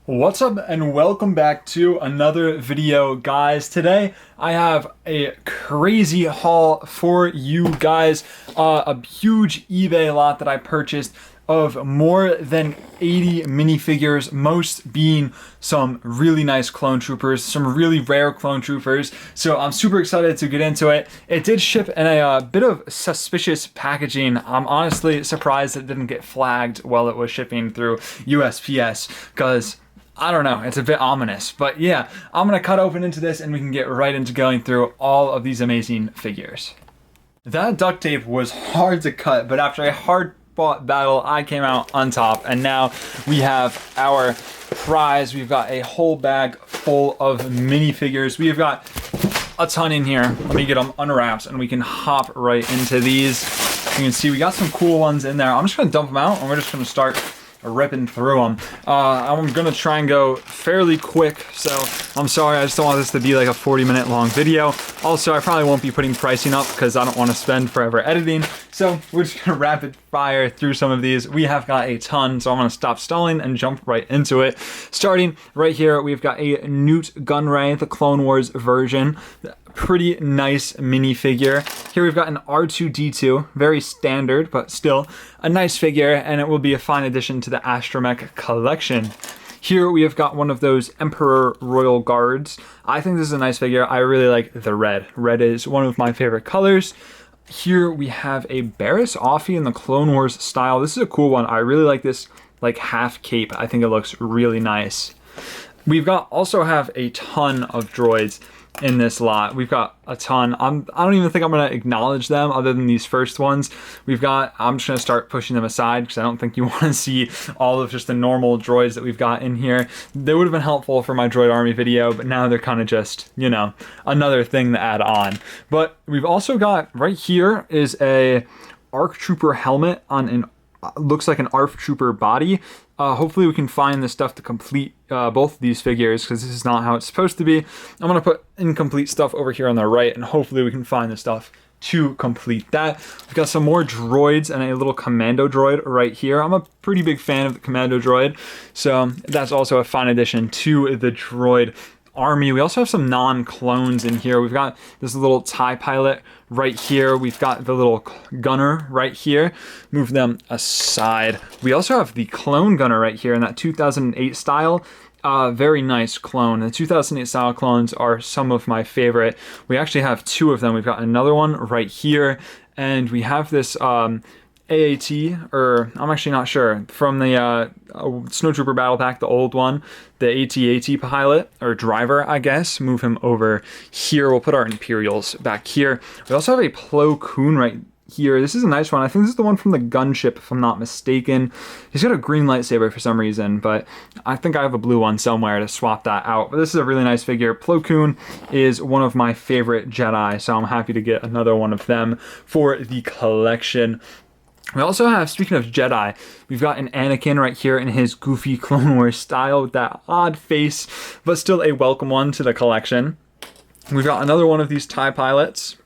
What's up and welcome back to another video, guys. Today I have a crazy haul for you guys. A huge eBay lot that I purchased of more than 80 minifigures, most being some really nice clone troopers, some really rare clone troopers. So I'm super excited to get into it. It did ship in a bit of suspicious packaging. I'm honestly surprised it didn't get flagged while it was shipping through USPS, because I don't know, it's a bit ominous. But yeah, I'm gonna cut open into this and we can get right into going through all of these amazing figures. That duct tape was hard to cut, but after a hard fought battle, I came out on top, and now we have our prize. We've got a whole bag full of minifigures. We've got a ton in here. Let me get them unwrapped and we can hop right into these. You can see we got some cool ones in there. I'm just gonna dump them out and we're just gonna start ripping through them. I'm gonna try and go fairly quick, so I'm sorry, I just don't want this to be like a 40-minute long video. Also, I probably won't be putting pricing up because I don't want to spend forever editing, so we're just gonna rapid fire through some of these. We have got a ton, so I'm gonna stop stalling and jump right into it. Starting right here, we've got a Nute Gunray, the Clone Wars version. Pretty nice minifigure. Here we've got an R2-D2, very standard, but still a nice figure, and it will be a fine addition to the Astromech collection. Here we have got one of those Emperor Royal Guards. I think this is a nice figure. I really like the red. Red is one of my favorite colors. Here we have a Barriss Offee in the Clone Wars style. This is a cool one. I really like this like half cape. I think it looks really nice. We've got also have a ton of droids in this lot. We've got a ton. I don't even think I'm going to acknowledge them other than these first ones. I'm just going to start pushing them aside because I don't think you want to see all of just the normal droids that we've got in here. They would have been helpful for my droid army video, but now they're kind of just, you know, another thing to add on. But we've also got right here is a ARC Trooper helmet on an looks like an ARC Trooper body. Hopefully we can find the stuff to complete both of these figures, because this is not how it's supposed to be. I'm going to put incomplete stuff over here on the right, and hopefully we can find the stuff to complete that. We've got some more droids and a little commando droid right here. I'm a pretty big fan of the commando droid, so that's also a fine addition to the droid army. We also have some non-clones in here. We've got this little TIE pilot right here. We've got the little gunner right here. Move them aside. We also have the clone gunner right here in that 2008 style. Very nice clone. The 2008 style clones are some of my favorite. We actually have two of them. We've got another one right here, and we have this AAT, or I'm actually not sure, from the Snowtrooper Battle Pack, the old one, the AT-AT pilot, or driver, I guess. Move him over here. We'll put our Imperials back here. We also have a Plo Koon right here. This is a nice one. I think this is the one from the gunship, if I'm not mistaken. He's got a green lightsaber for some reason, but I think I have a blue one somewhere to swap that out. But this is a really nice figure. Plo Koon is one of my favorite Jedi, so I'm happy to get another one of them for the collection. We also have, speaking of Jedi, we've got an Anakin right here in his goofy Clone Wars style with that odd face, but still a welcome one to the collection. We've got another one of these TIE pilots.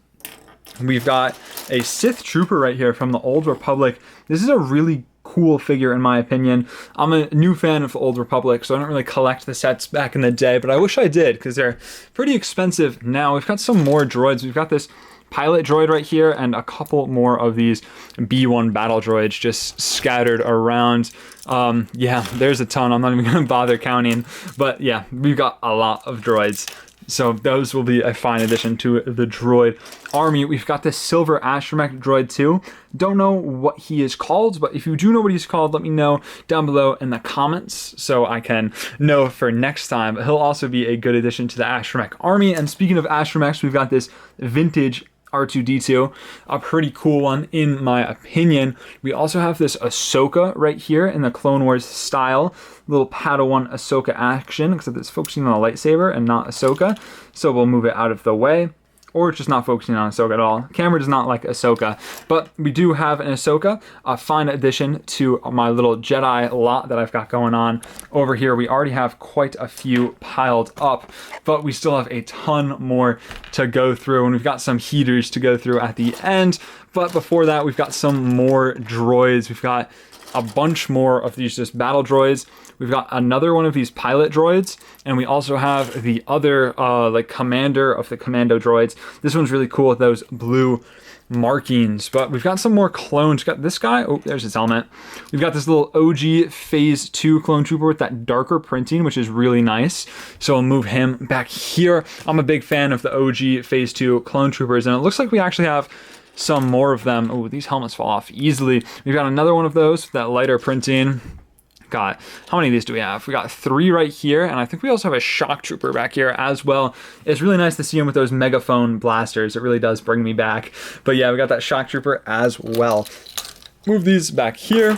We've got a Sith Trooper right here from the Old Republic. This is a really cool figure in my opinion. I'm a new fan of the Old Republic, so I don't really collect the sets back in the day, but I wish I did because they're pretty expensive now. We've got some more droids. We've got this pilot droid right here and a couple more of these B1 battle droids just scattered around. Yeah, there's a ton. I'm not even gonna bother counting, but yeah, we've got a lot of droids. So those will be a fine addition to the droid army. We've got this silver Astromech droid too. Don't know what he is called, but if you do know what he's called, let me know down below in the comments so I can know for next time. He'll also be a good addition to the Astromech army. And speaking of Astromechs, we've got this vintage R2-D2, a pretty cool one in my opinion. We also have this Ahsoka right here in the Clone Wars style, little Padawan Ahsoka action, except it's focusing on a lightsaber and not Ahsoka, so we'll move it out of the way. Or it's just not focusing on Ahsoka at all. The camera does not like Ahsoka, but we do have an Ahsoka, a fine addition to my little Jedi lot that I've got going on over here. We already have quite a few piled up, but we still have a ton more to go through, and we've got some heaters to go through at the end. But before that, we've got some more droids. We've got a bunch more of these just battle droids. We've got another one of these pilot droids, and we also have the other like commander of the commando droids. This one's really cool with those blue markings. But we've got some more clones. We've got this guy. Oh, there's his helmet. We've got this little OG Phase 2 clone trooper with that darker printing, which is really nice. So I'll move him back here. I'm a big fan of the OG Phase 2 clone troopers, and it looks like we actually have some more of them. Oh, these helmets fall off easily. We've got another one of those with that lighter printing. Got, how many of these do we have? We got 3 right here, and I think we also have a shock trooper back here as well. It's really nice to see him with those megaphone blasters. It really does bring me back. But yeah, we got that shock trooper as well. Move these back here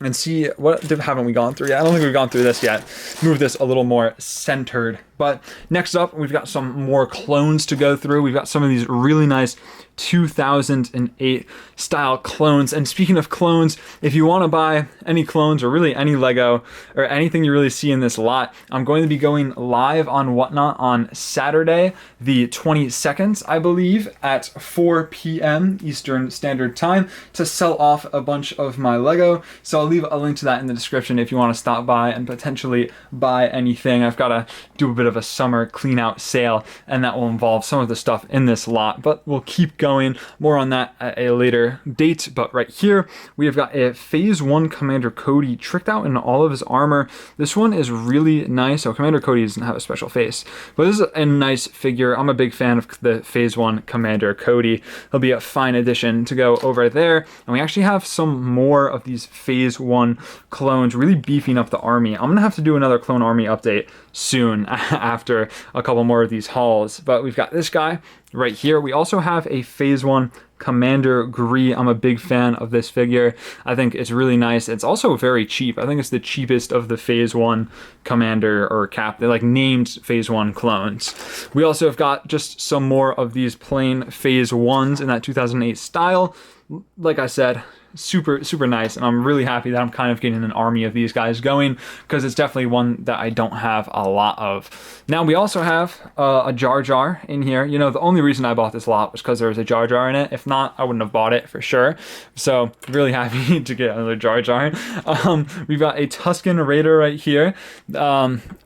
and see, what haven't we gone through yet? I don't think we've gone through this yet. Move this a little more centered. But next up, we've got some more clones to go through. We've got some of these really nice 2008 style clones. And speaking of clones, if you want to buy any clones or really any Lego or anything you really see in this lot, I'm going to be going live on Whatnot on Saturday, the 22nd, I believe, at 4 p.m. Eastern Standard Time to sell off a bunch of my Lego. So I'll leave a link to that in the description if you want to stop by and potentially buy anything. I've got to do a bit of a summer clean out sale, and that will involve some of the stuff in this lot, but we'll keep going. More on that at a later date. But right here we have got a Phase 1 Commander Cody tricked out in all of his armor. This one is really nice. So Commander Cody doesn't have a special face, but this is a nice figure. I'm a big fan of the Phase 1 Commander Cody. He'll be a fine addition to go over there. And we actually have some more of these Phase 1 clones really beefing up the army. I'm gonna have to do another clone army update soon after a couple more of these hauls. But we've got this guy right here. We also have a Phase 1 Commander Gree. I'm a big fan of this figure. I think it's really nice. It's also very cheap. I think it's the cheapest of the Phase 1 Commander or Captain, like named Phase 1 clones. We also have got just some more of these plain Phase 1s in that 2008 style. Like I said, super nice, and I'm really happy that I'm kind of getting an army of these guys going, because it's definitely one that I don't have a lot of. Now we also have a Jar Jar in here. You know, the only reason I bought this lot was because there was a Jar Jar in it. If not, I wouldn't have bought it for sure. So really happy to get another Jar Jar. We've got a Tusken Raider right here.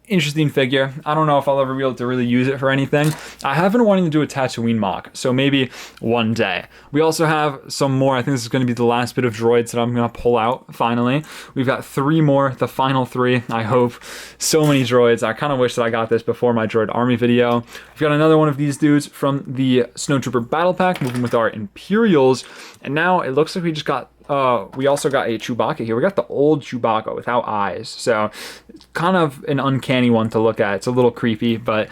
Interesting figure. I don't know if I'll ever be able to really use it for anything. I have been wanting to do a Tatooine mock, so maybe one day. We also have some more. I think this is going to be the last bit of droids that I'm going to pull out finally. We've got 3 more, the final 3, I hope. So many droids. I kind of wish that I got this before my droid army video. We've got another one of these dudes from the Snowtrooper Battle Pack, moving with our Imperials. And now it looks like we just got we also got a Chewbacca here. We got the old Chewbacca without eyes. So it's kind of an uncanny one to look at. It's a little creepy, but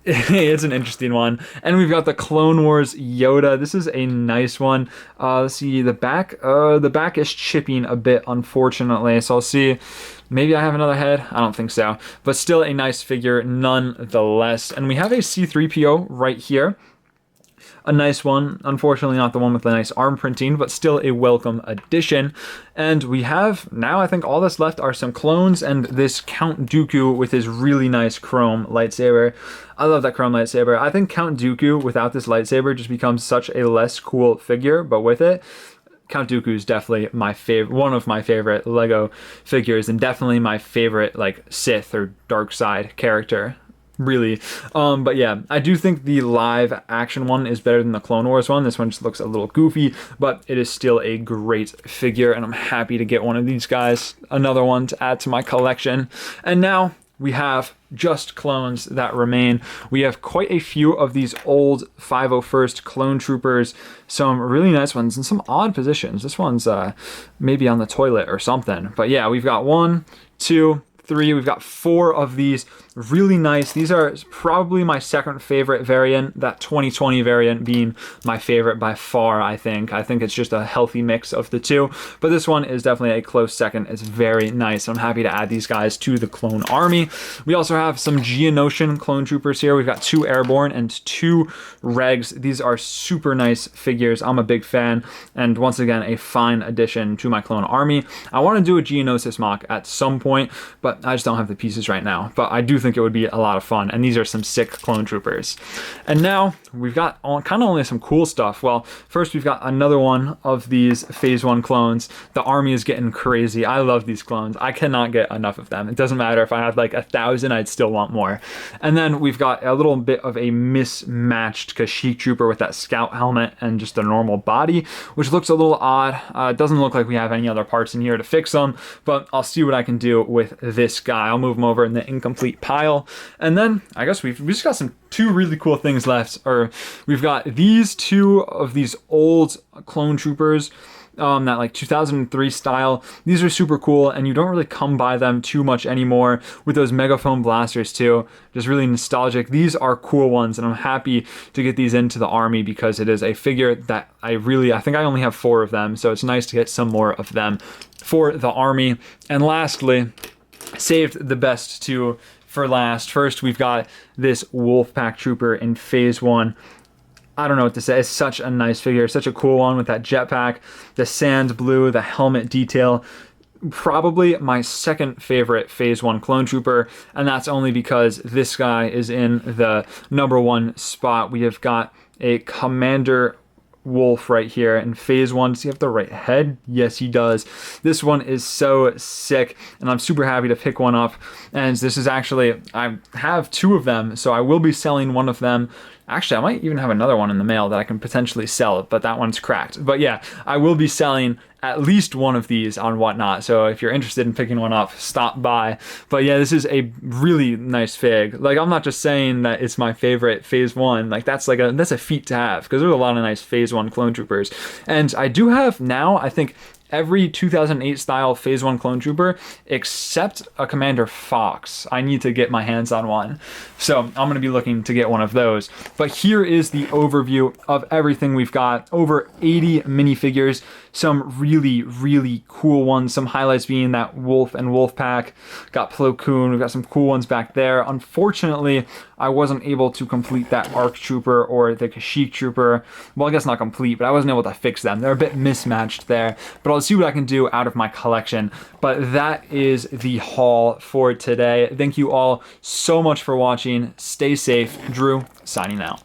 it's an interesting one. And we've got the Clone Wars Yoda. This is a nice one. Let's see, the back is chipping a bit, unfortunately. So I'll see. Maybe I have another head. I don't think so. But still a nice figure nonetheless. And we have a C-3PO right here. A nice one. Unfortunately, not the one with the nice arm printing, but still a welcome addition. And we have now, I think all that's left are some clones and this Count Dooku with his really nice chrome lightsaber. I love that chrome lightsaber. I think Count Dooku without this lightsaber just becomes such a less cool figure, but with it, Count Dooku is definitely my favorite, one of my favorite Lego figures, and definitely my favorite like Sith or dark side character. Really. But yeah, I do think the live action one is better than the Clone Wars one. This one just looks a little goofy, but it is still a great figure, and I'm happy to get one of these guys, another one to add to my collection. And now we have just clones that remain. We have quite a few of these old 501st clone troopers, some really nice ones in some odd positions. This one's maybe on the toilet or something. But yeah, we've got 1, 2, 3. We've got 4 of these really nice. These are probably my second favorite variant, that 2020 variant being my favorite by far. I think it's just a healthy mix of the two, but this one is definitely a close second. It's very nice. I'm happy to add these guys to the clone army. We also have some Geonosian clone troopers here. We've got 2 airborne and 2 regs. These are super nice figures. I'm a big fan, and once again a fine addition to my clone army. I want to do a Geonosis mock at some point, but but I just don't have the pieces right now. But I do think it would be a lot of fun, and these are some sick clone troopers. And now we've got kind of only some cool stuff. Well, first we've got another one of these Phase 1 clones. The army is getting crazy. I love these clones. I cannot get enough of them. It doesn't matter if I had like 1,000, I'd still want more. And then we've got a little bit of a mismatched Kashyyyk trooper with that scout helmet and just a normal body, which looks a little odd. It doesn't look like we have any other parts in here to fix them, but I'll see what I can do with this guy. I'll move him over in the incomplete pile. And then I guess we've just got two really cool things left. Or we've got these two of these old clone troopers, that like 2003 style. These are super cool, and you don't really come by them too much anymore, with those megaphone blasters too. Just really nostalgic. These are cool ones, and I'm happy to get these into the army because it is a figure that I think I only have 4 of them, so it's nice to get some more of them for the army. And lastly, saved the best two for last. First, we've got this Wolfpack trooper in Phase 1. I don't know what to say. It's such a nice figure, such a cool one with that jetpack, the sand blue, the helmet detail. Probably my second favorite Phase 1 clone trooper, and that's only because this guy is in the #1 spot. We have got a Commander Wolf right here in Phase 1. Does he have the right head? Yes, he does. This one is so sick, and I'm super happy to pick one up. And this is actually, I have 2 of them, so I will be selling one of them. Actually, I might even have another one in the mail that I can potentially sell, but that one's cracked. But yeah, I will be selling at least one of these on Whatnot. So if you're interested in picking one up, stop by. But yeah, this is a really nice fig. Like, I'm not just saying that it's my favorite Phase 1. Like, that's a feat to have, because there's a lot of nice Phase 1 clone troopers. And I do have now, I think, every 2008 style Phase 1 clone trooper except a Commander Fox. I need to get my hands on one. So I'm going to be looking to get one of those. But here is the overview of everything we've got. Over 80 minifigures, some really, really cool ones. Some highlights being that Wolf and Wolfpack. Got Plo Koon. We've got some cool ones back there. Unfortunately, I wasn't able to complete that ARC Trooper or the Kashyyyk Trooper. Well, I guess not complete, but I wasn't able to fix them. They're a bit mismatched there. But I'll see what I can do out of my collection. But that is the haul for today. Thank you all so much for watching. Stay safe. Drew, signing out.